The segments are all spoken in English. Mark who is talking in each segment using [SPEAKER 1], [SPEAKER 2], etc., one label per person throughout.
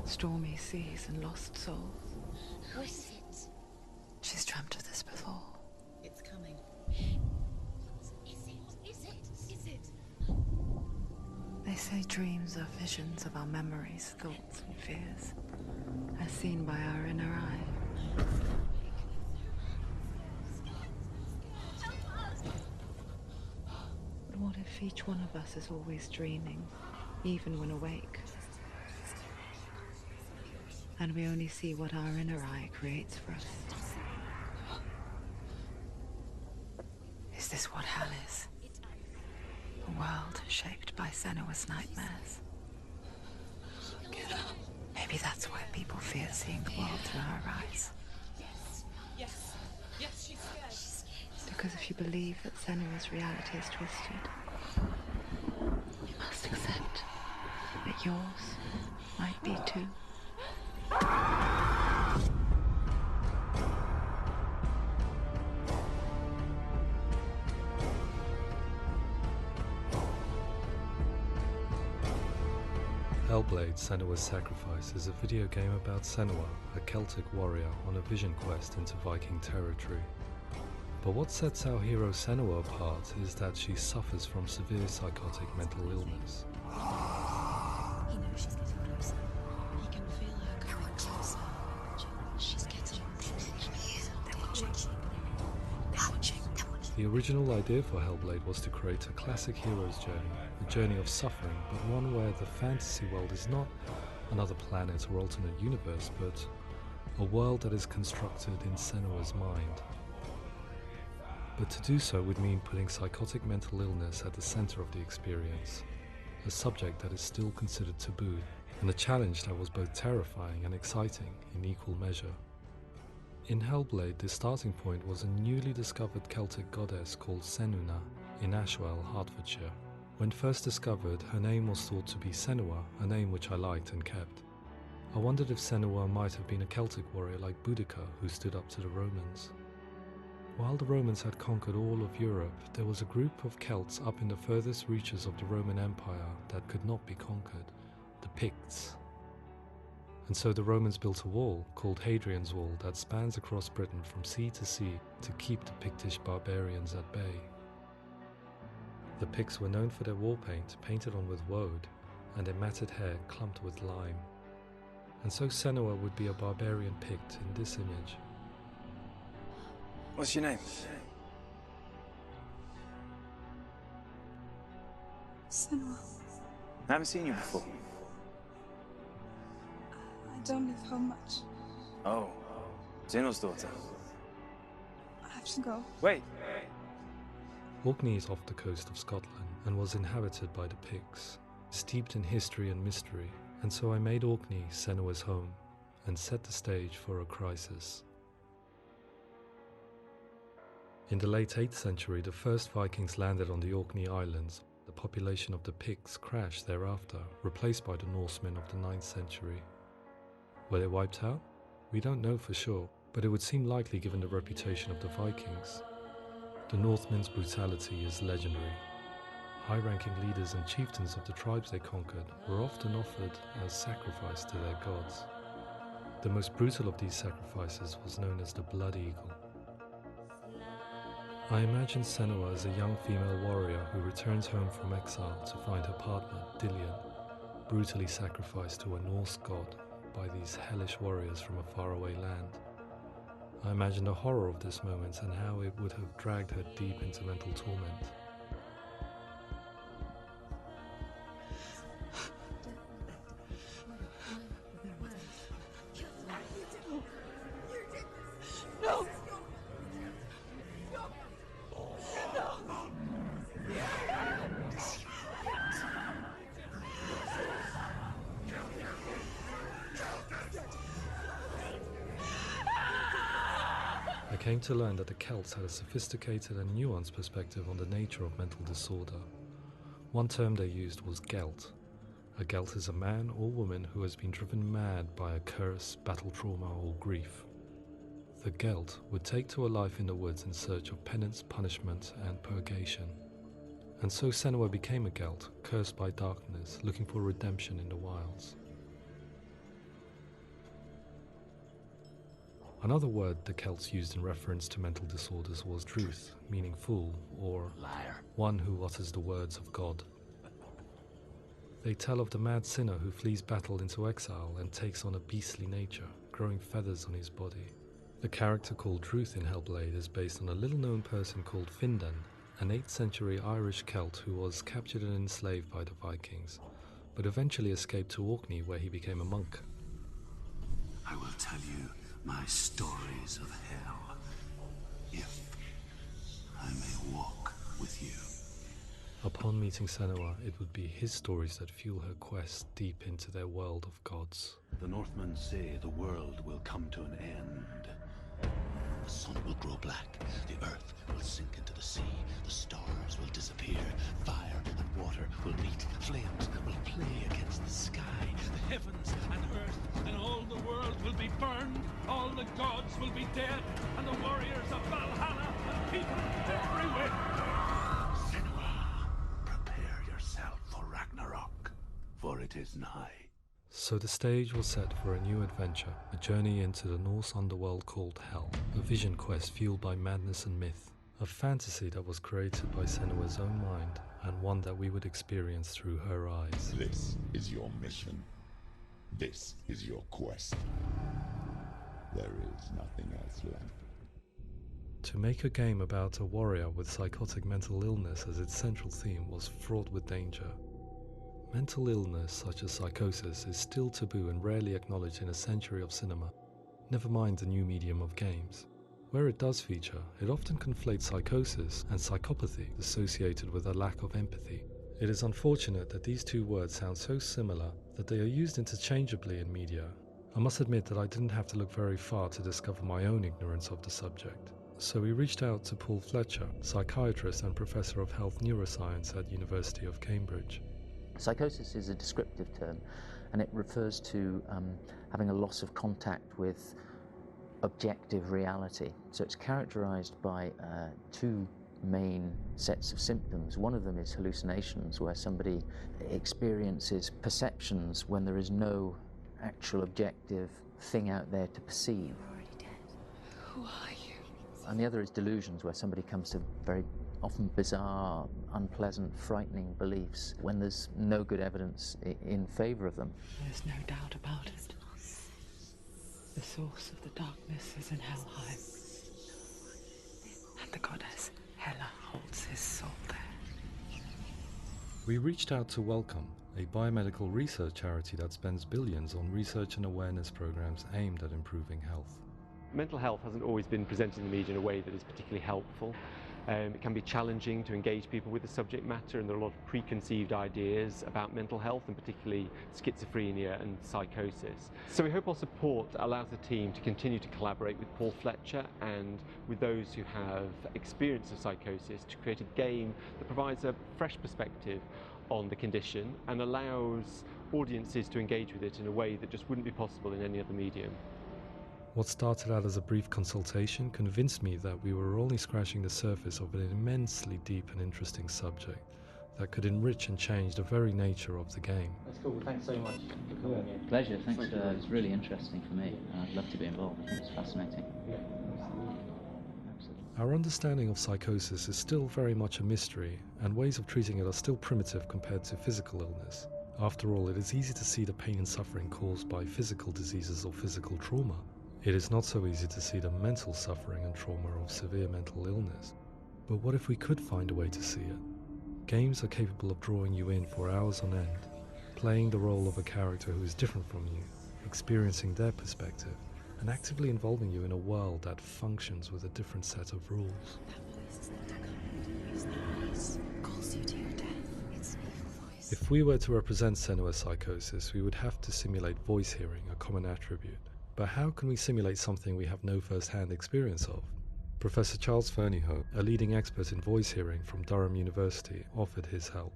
[SPEAKER 1] Stormy seas and lost souls.
[SPEAKER 2] Who is it?
[SPEAKER 1] She's dreamt of this before.
[SPEAKER 2] It's coming. Is it?
[SPEAKER 1] They say dreams are visions of our memories, thoughts and fears, as seen by our inner eye. But what if each one of us is always dreaming, even when awake? And we only see what our inner eye creates for us. Is this what hell is? A world shaped by Senua's nightmares. Maybe that's why people fear seeing the world through our eyes.
[SPEAKER 2] Yes, she's scared.
[SPEAKER 1] Because if you believe that Senua's reality is twisted, you must accept that yours might be too.
[SPEAKER 3] Hellblade: Senua's Sacrifice is a video game about Senua, a Celtic warrior on a vision quest into Viking territory. But what sets our hero Senua apart is that she suffers from severe psychotic mental illness.
[SPEAKER 2] He knows she's getting closer. He can feel her coming closer. She's getting closer.
[SPEAKER 3] The original idea for Hellblade was to create a classic hero's journey, a journey of suffering, but one where the fantasy world is not another planet or alternate universe, but a world that is constructed in Senua's mind. But to do so would mean putting psychotic mental illness at the center of the experience, a subject that is still considered taboo, and a challenge that was both terrifying and exciting in equal measure. In Hellblade, the starting point was a newly discovered Celtic goddess called Senua in Ashwell, Hertfordshire. When first discovered, her name was thought to be Senua, a name which I liked and kept. I wondered if Senua might have been a Celtic warrior like Boudica who stood up to the Romans. While the Romans had conquered all of Europe, there was a group of Celts up in the furthest reaches of the Roman Empire that could not be conquered, the Picts. And so the Romans built a wall, called Hadrian's Wall, that spans across Britain from sea to sea to keep the Pictish barbarians at bay. The Picts were known for their war paint, painted on with woad, and their matted hair clumped with lime. And so Senua would be a barbarian Pict in this image.
[SPEAKER 4] What's your name?
[SPEAKER 5] Senua.
[SPEAKER 4] I haven't seen you before.
[SPEAKER 5] I don't live home much.
[SPEAKER 4] Oh, Zeno's daughter.
[SPEAKER 5] I have to go.
[SPEAKER 4] Wait.
[SPEAKER 3] Orkney is off the coast of Scotland and was inhabited by the Picts, steeped in history and mystery, and so I made Orkney Senua's home and set the stage for a crisis. In the late 8th century, the first Vikings landed on the Orkney Islands. The population of the Picts crashed thereafter, replaced by the Norsemen of the 9th century. Were they wiped out? We don't know for sure, but it would seem likely given the reputation of the Vikings. The Northmen's brutality is legendary. High-ranking leaders and chieftains of the tribes they conquered were often offered as sacrifice to their gods. The most brutal of these sacrifices was known as the Blood Eagle. I imagine Senua as a young female warrior who returns home from exile to find her partner, Dillion, brutally sacrificed to a Norse god by these hellish warriors from a faraway land. I imagine the horror of this moment and how it would have dragged her deep into mental torment.
[SPEAKER 5] No!
[SPEAKER 3] I came to learn that the Celts had a sophisticated and nuanced perspective on the nature of mental disorder. One term they used was gelt. A gelt is a man or woman who has been driven mad by a curse, battle trauma, or grief. The gelt would take to a life in the woods in search of penance, punishment, and purgation. And so Senua became a gelt, cursed by darkness, looking for redemption in the wilds. Another word the Celts used in reference to mental disorders was druth, meaning fool, or
[SPEAKER 6] Liar.
[SPEAKER 3] one who utters the words of God. They tell of the mad sinner who flees battle into exile and takes on a beastly nature, growing feathers on his body. The character called Druth in Hellblade is based on a little-known person called Findan, an 8th century Irish Celt who was captured and enslaved by the Vikings, but eventually escaped to Orkney where he became a monk.
[SPEAKER 6] I will tell you my stories of hell, if I may walk with you.
[SPEAKER 3] Upon meeting Senua, it would be his stories that fuel her quest deep into their world of gods.
[SPEAKER 6] The Northmen say the world will come to an end. The sun will grow black, the earth will sink into the sea, the stars will disappear, fire and water will meet, flames will play against the sky.
[SPEAKER 7] The heavens and earth and all the world will be burned, all the gods will be dead, and the warriors of Valhalla and people everywhere.
[SPEAKER 6] Senua, prepare yourself for Ragnarok, for it is nigh.
[SPEAKER 3] So the stage was set for a new adventure, a journey into the Norse underworld called Hell, a vision quest fueled by madness and myth, a fantasy that was created by Senua's own mind, and one that we would experience through her eyes.
[SPEAKER 8] This is your mission. This is your quest. There is nothing else left.
[SPEAKER 3] To make a game about a warrior with psychotic mental illness as its central theme was fraught with danger. Mental illness, such as psychosis, is still taboo and rarely acknowledged in a century of cinema, never mind the new medium of games. Where it does feature, it often conflates psychosis and psychopathy, associated with a lack of empathy. It is unfortunate that these two words sound so similar that they are used interchangeably in media. I must admit that I didn't have to look very far to discover my own ignorance of the subject. So we reached out to Paul Fletcher, psychiatrist and professor of health neuroscience at University of Cambridge.
[SPEAKER 9] Psychosis is a descriptive term, and it refers to having a loss of contact with objective reality. So it's characterized by two main sets of symptoms. One of them is hallucinations, where somebody experiences perceptions when there is no actual objective thing out there to perceive.
[SPEAKER 2] You're already dead. Who are you?
[SPEAKER 9] And the other is delusions, where somebody comes to very often bizarre, unpleasant, frightening beliefs when there's no good evidence in favor of them.
[SPEAKER 1] There's no doubt about it. The source of the darkness is in Helheim, and the goddess Hela holds his soul there.
[SPEAKER 3] We reached out to Welcome, a biomedical research charity that spends billions on research and awareness programs aimed at improving health.
[SPEAKER 10] Mental health hasn't always been presented in the media in a way that is particularly helpful. It can be challenging to engage people with the subject matter, and there are a lot of preconceived ideas about mental health, and particularly schizophrenia and psychosis. So we hope our support allows the team to continue to collaborate with Paul Fletcher and with those who have experience of psychosis to create a game that provides a fresh perspective on the condition and allows audiences to engage with it in a way that just wouldn't be possible in any other medium.
[SPEAKER 3] What started out as a brief consultation convinced me that we were only scratching the surface of an immensely deep and interesting subject that could enrich and change the very nature of the game.
[SPEAKER 9] That's cool. Thanks so much for coming in. Pleasure. Thanks. It's really interesting for me. I'd love to be involved. I think it's fascinating.
[SPEAKER 3] Our understanding of psychosis is still very much a mystery, and ways of treating it are still primitive compared to physical illness. After all, it is easy to see the pain and suffering caused by physical diseases or physical trauma. It is not so easy to see the mental suffering and trauma of severe mental illness. But what if we could find a way to see it? Games are capable of drawing you in for hours on end, playing the role of a character who is different from you, experiencing their perspective, and actively involving you in a world that functions with a different set of rules.
[SPEAKER 2] That voice is not a kind. It's that voice calls you to your death. It's an evil voice.
[SPEAKER 3] If we were to represent Senua's psychosis, we would have to simulate voice hearing, a common attribute. But how can we simulate something we have no first-hand experience of? Professor Charles Fernyhough, a leading expert in voice hearing from Durham University, offered his help.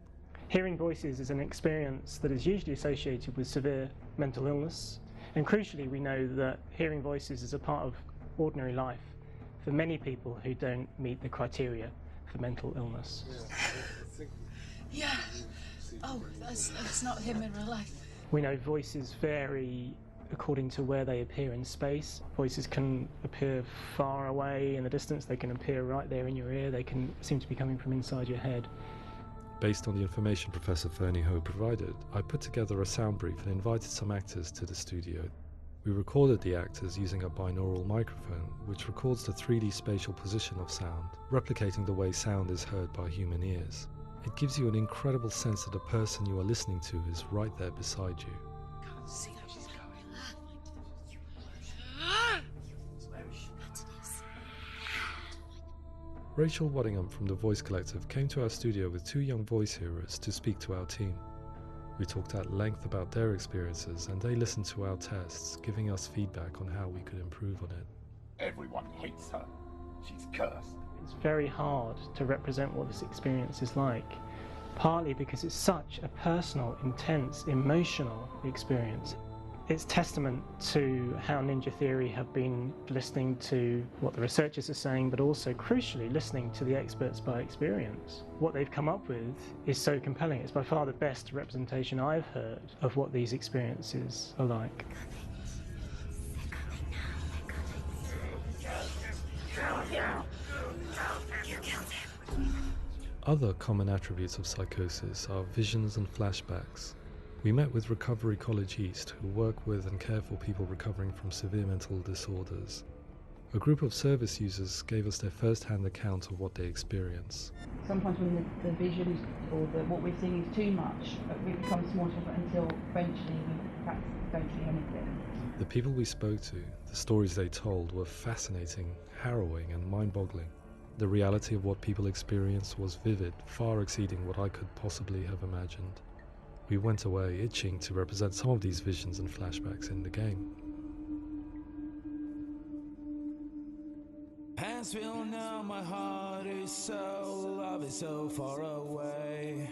[SPEAKER 11] Hearing voices is an experience that is usually associated with severe mental illness, and crucially we know that hearing voices is a part of ordinary life for many people who don't meet the criteria for mental illness.
[SPEAKER 5] Yeah. Oh, that's not him in real life.
[SPEAKER 11] We know voices vary according to where they appear in space. Voices can appear far away in the distance, they can appear right there in your ear, they can seem to be coming from inside your head.
[SPEAKER 3] Based on the information Professor Fernie Ho provided, I put together a sound brief and invited some actors to the studio. We recorded the actors using a binaural microphone, which records the 3D spatial position of sound, replicating the way sound is heard by human ears. It gives you an incredible sense that the person you are listening to is right there beside you.
[SPEAKER 5] Can't see how she's going.
[SPEAKER 3] Rachel Waddingham from the Voice Collective came to our studio with 2 young voice hearers to speak to our team. We talked at length about their experiences and they listened to our tests, giving us feedback on how we could improve on it.
[SPEAKER 8] Everyone hates her. She's cursed.
[SPEAKER 11] It's very hard to represent what this experience is like, partly because it's such a personal, intense, emotional experience. It's testament to how Ninja Theory have been listening to what the researchers are saying, but also, crucially, listening to the experts by experience. What they've come up with is so compelling. It's by far the best representation I've heard of what these experiences are like.
[SPEAKER 3] Other common attributes of psychosis are visions and flashbacks. We met with Recovery College East, who work with and care for people recovering from severe mental disorders. A group of service users gave us their first-hand account of what they experience.
[SPEAKER 12] Sometimes when the vision or what we're seeing is too much, it becomes more difficult until eventually we perhaps don't see anything.
[SPEAKER 3] The people we spoke to, the stories they told, were fascinating, harrowing and mind-boggling. The reality of what people experienced was vivid, far exceeding what I could possibly have imagined. We went away itching to represent some of these visions and flashbacks in the game.
[SPEAKER 13] Hands will know my heart is so, love is so far away.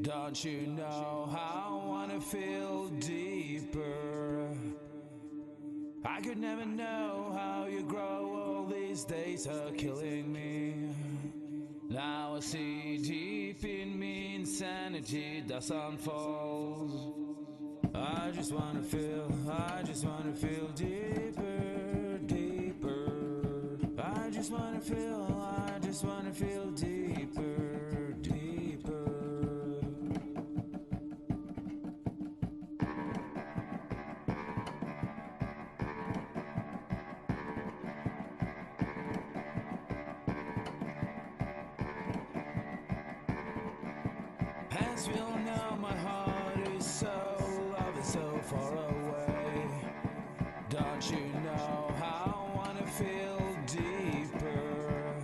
[SPEAKER 13] Don't you know how I wanna feel deeper? I could never know how you grow, all these days are killing me. Now I see deep in me insanity does unfold. I just wanna feel deeper, deeper. I just wanna feel deeper, deeper. Hands will know my heart is so, love is so far away. Don't you know how I wanna feel deeper?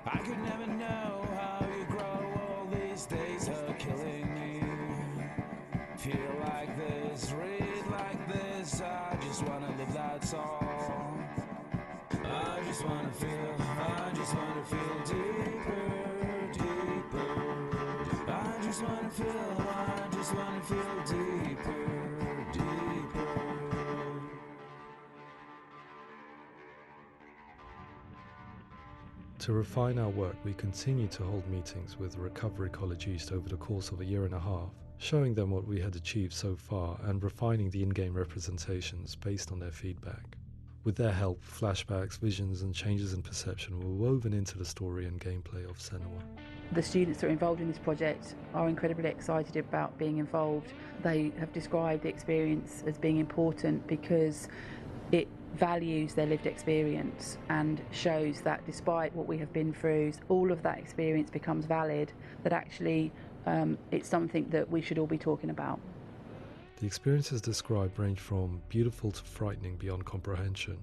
[SPEAKER 13] I could never know how you grow, all these days are killing me. Feel like this, read like this, I just wanna live, that's all. I just wanna feel deeper, deeper. I just wanna feel deeper, deeper.
[SPEAKER 3] To refine our work, we continue to hold meetings with Recovery College East over the course of a year and a half, showing them what we had achieved so far and refining the in-game representations based on their feedback. With their help, flashbacks, visions and changes in perception were woven into the story and gameplay of Senua.
[SPEAKER 12] The students that are involved in this project are incredibly excited about being involved. They have described the experience as being important because it values their lived experience and shows that despite what we have been through, all of that experience becomes valid, that actually it's something that we should all be talking about.
[SPEAKER 3] The experiences described range from beautiful to frightening beyond comprehension.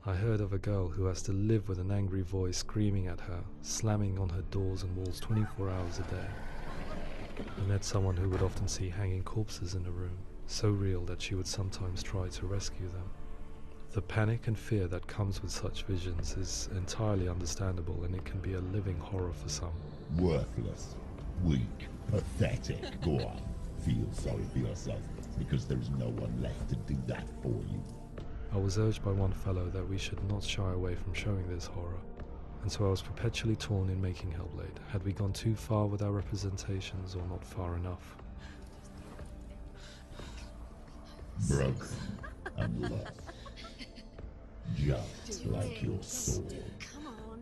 [SPEAKER 3] I heard of a girl who has to live with an angry voice screaming at her, slamming on her doors and walls 24 hours a day. I met someone who would often see hanging corpses in a room, so real that she would sometimes try to rescue them. The panic and fear that comes with such visions is entirely understandable, and it can be a living horror for some.
[SPEAKER 8] Worthless, weak, pathetic. Go on, feel sorry for yourself, because there is no one left to do that for you.
[SPEAKER 3] I was urged by one fellow that we should not shy away from showing this horror, and so I was perpetually torn in making Hellblade. Had we gone too far with our representations or not far enough?
[SPEAKER 8] broken and lost. Just like your soul.
[SPEAKER 2] Come on.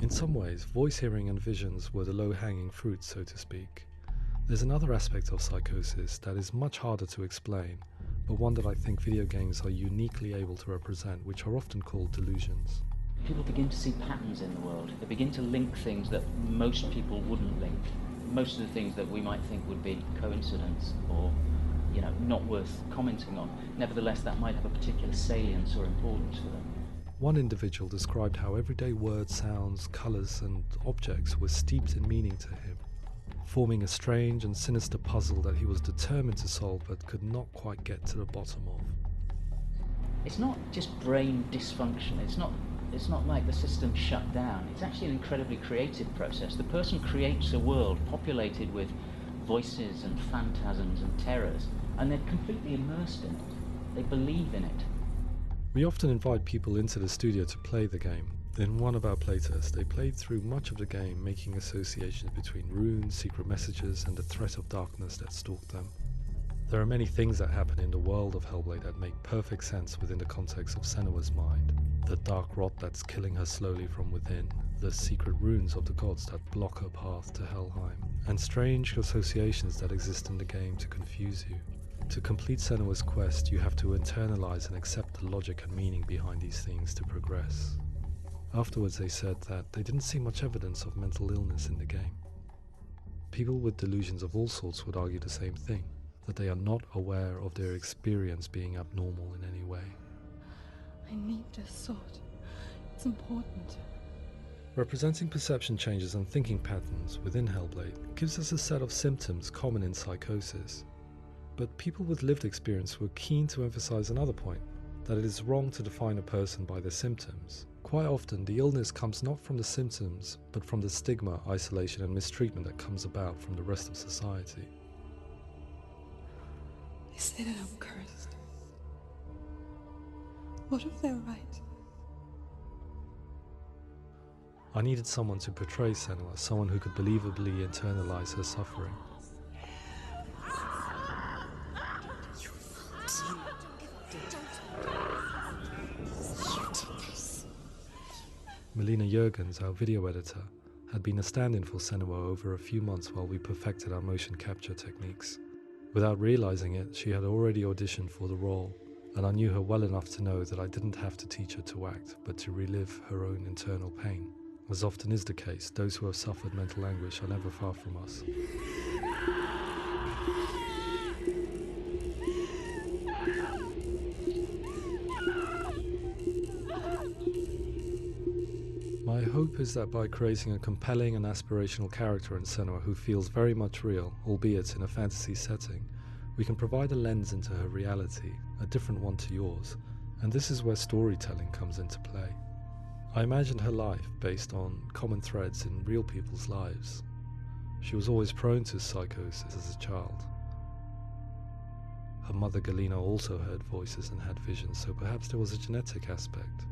[SPEAKER 3] In some ways, voice hearing and visions were the low-hanging fruit, so to speak. There's another aspect of psychosis that is much harder to explain, but one that I think video games are uniquely able to represent, which are often called delusions.
[SPEAKER 9] People begin to see patterns in the world. They begin to link things that most people wouldn't link. Most of the things that we might think would be coincidence or, not worth commenting on. Nevertheless, that might have a particular salience or importance for them.
[SPEAKER 3] One individual described how everyday words, sounds, colours and objects were steeped in meaning to him, forming a strange and sinister puzzle that he was determined to solve but could not quite get to the bottom of.
[SPEAKER 9] It's not just brain dysfunction. It's not like the system shut down. It's actually an incredibly creative process. The person creates a world populated with voices and phantasms and terrors, and they're completely immersed in it. They believe in it.
[SPEAKER 3] We often invite people into the studio to play the game. In one of our playtests, they played through much of the game, making associations between runes, secret messages, and the threat of darkness that stalked them. There are many things that happen in the world of Hellblade that make perfect sense within the context of Senua's mind. The dark rot that's killing her slowly from within, the secret runes of the gods that block her path to Helheim, and strange associations that exist in the game to confuse you. To complete Senua's quest, you have to internalize and accept the logic and meaning behind these things to progress. Afterwards they said that they didn't see much evidence of mental illness in the game. People with delusions of all sorts would argue the same thing, that they are not aware of their experience being abnormal in any way.
[SPEAKER 2] I need this sword. It's important.
[SPEAKER 3] Representing perception changes and thinking patterns within Hellblade gives us a set of symptoms common in psychosis. But people with lived experience were keen to emphasize another point, that it is wrong to define a person by their symptoms. Quite often, the illness comes not from the symptoms, but from the stigma, isolation and mistreatment that comes about from the rest of society.
[SPEAKER 2] They say that I'm cursed. What if they're right?
[SPEAKER 3] I needed someone to portray Senua, someone who could believably internalize her suffering. Melina Jurgens, our video editor, had been a stand-in for Senua over a few months while we perfected our motion capture techniques. Without realizing it, she had already auditioned for the role, and I knew her well enough to know that I didn't have to teach her to act, but to relive her own internal pain. As often is the case, those who have suffered mental anguish are never far from us. My hope is that by creating a compelling and aspirational character in Senua who feels very much real, albeit in a fantasy setting, we can provide a lens into her reality, a different one to yours, and this is where storytelling comes into play. I imagined her life based on common threads in real people's lives. She was always prone to psychosis as a child. Her mother Galina also heard voices and had visions, so perhaps there was a genetic aspect.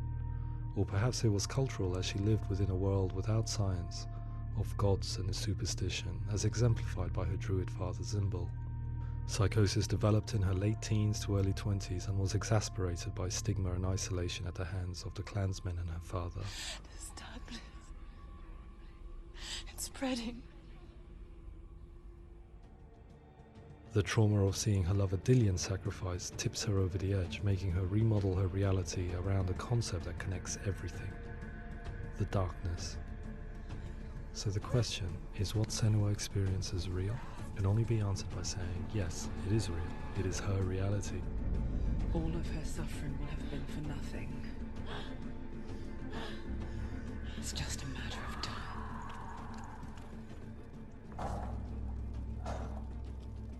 [SPEAKER 3] Or perhaps it was cultural, as she lived within a world without science, of gods and superstition, as exemplified by her druid father Zimbal. Psychosis developed in her late teens to early 20s and was exacerbated by stigma and isolation at the hands of the clansmen and her father.
[SPEAKER 2] This darkness. It's spreading.
[SPEAKER 3] The trauma of seeing her lover Dillian sacrificed tips her over the edge, making her remodel her reality around a concept that connects everything: the darkness. So the question is, what Senua experiences real? It can only be answered by saying, yes, it is real. It is her reality.
[SPEAKER 1] All of her suffering will have been for nothing. It's just a matter of time.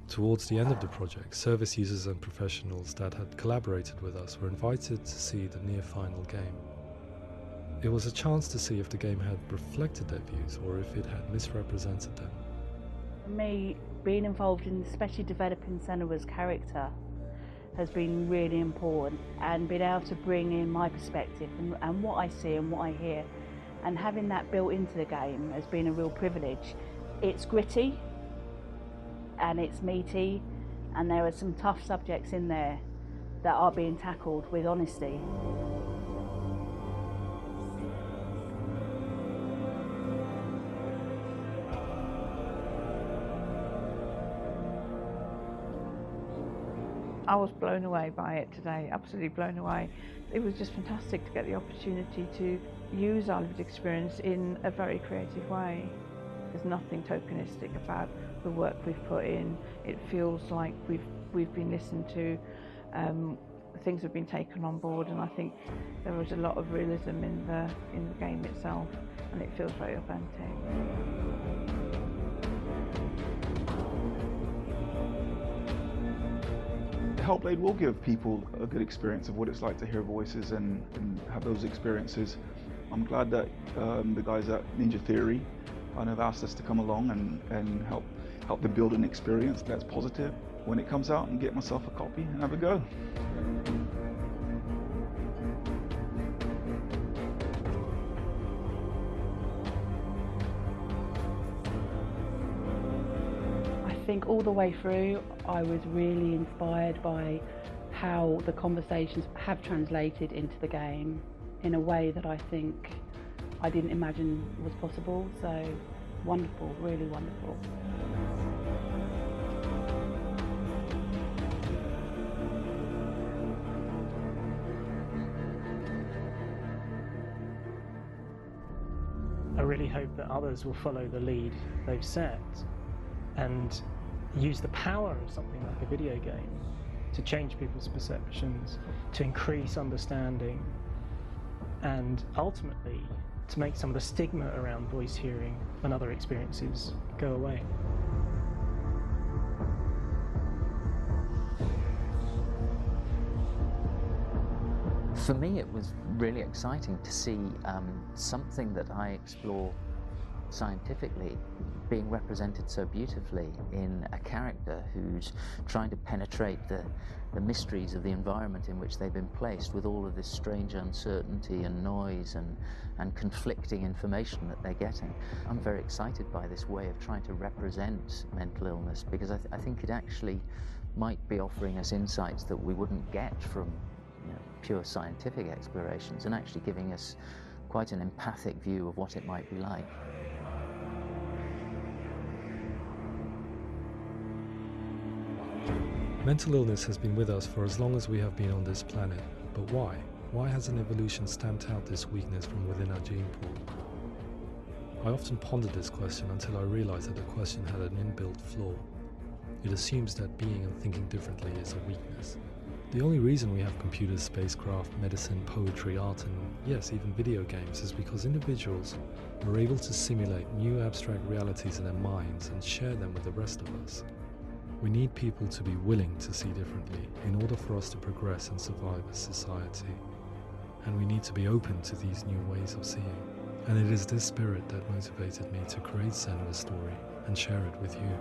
[SPEAKER 3] Towards the end of the project, service users and professionals that had collaborated with us were invited to see the near-final game. It was a chance to see if the game had reflected their views or if it had misrepresented them.
[SPEAKER 12] For me, being involved in especially developing Senua's character has been really important, and being able to bring in my perspective and what I see and what I hear, and having that built into the game has been a real privilege. It's gritty and it's meaty, and there are some tough subjects in there that are being tackled with honesty.
[SPEAKER 14] I was blown away by it today, absolutely blown away. It was just fantastic to get the opportunity to use our lived experience in a very creative way. There's nothing tokenistic about the work we've put in. It feels like we've been listened to, things have been taken on board, and I think there was a lot of realism in the game itself, and it feels very authentic.
[SPEAKER 15] Hellblade will give people a good experience of what it's like to hear voices and have those experiences. I'm glad that the guys at Ninja Theory have asked us to come along and help them build an experience that's positive when it comes out, and get myself a copy and have a go.
[SPEAKER 12] I think all the way through I was really inspired by how the conversations have translated into the game in a way that I think I didn't imagine was possible. So wonderful, really wonderful.
[SPEAKER 11] I really hope that others will follow the lead they've set and use the power of something like a video game to change people's perceptions, to increase understanding, and ultimately to make some of the stigma around voice hearing and other experiences go away.
[SPEAKER 9] For me, it was really exciting to see something that I explore scientifically being represented so beautifully in a character who's trying to penetrate the mysteries of the environment in which they've been placed, with all of this strange uncertainty and noise and conflicting information that they're getting. I'm very excited by this way of trying to represent mental illness, because I think it actually might be offering us insights that we wouldn't get from pure scientific explorations, and actually giving us quite an empathic view of what it might be like.
[SPEAKER 3] Mental illness has been with us for as long as we have been on this planet, but why? Why hasn't evolution stamped out this weakness from within our gene pool? I often pondered this question until I realized that the question had an inbuilt flaw. It assumes that being and thinking differently is a weakness. The only reason we have computers, spacecraft, medicine, poetry, art, and yes, even video games is because individuals are able to simulate new abstract realities in their minds and share them with the rest of us. We need people to be willing to see differently in order for us to progress and survive as society. And we need to be open to these new ways of seeing. And it is this spirit that motivated me to create Senua's story and share it with you.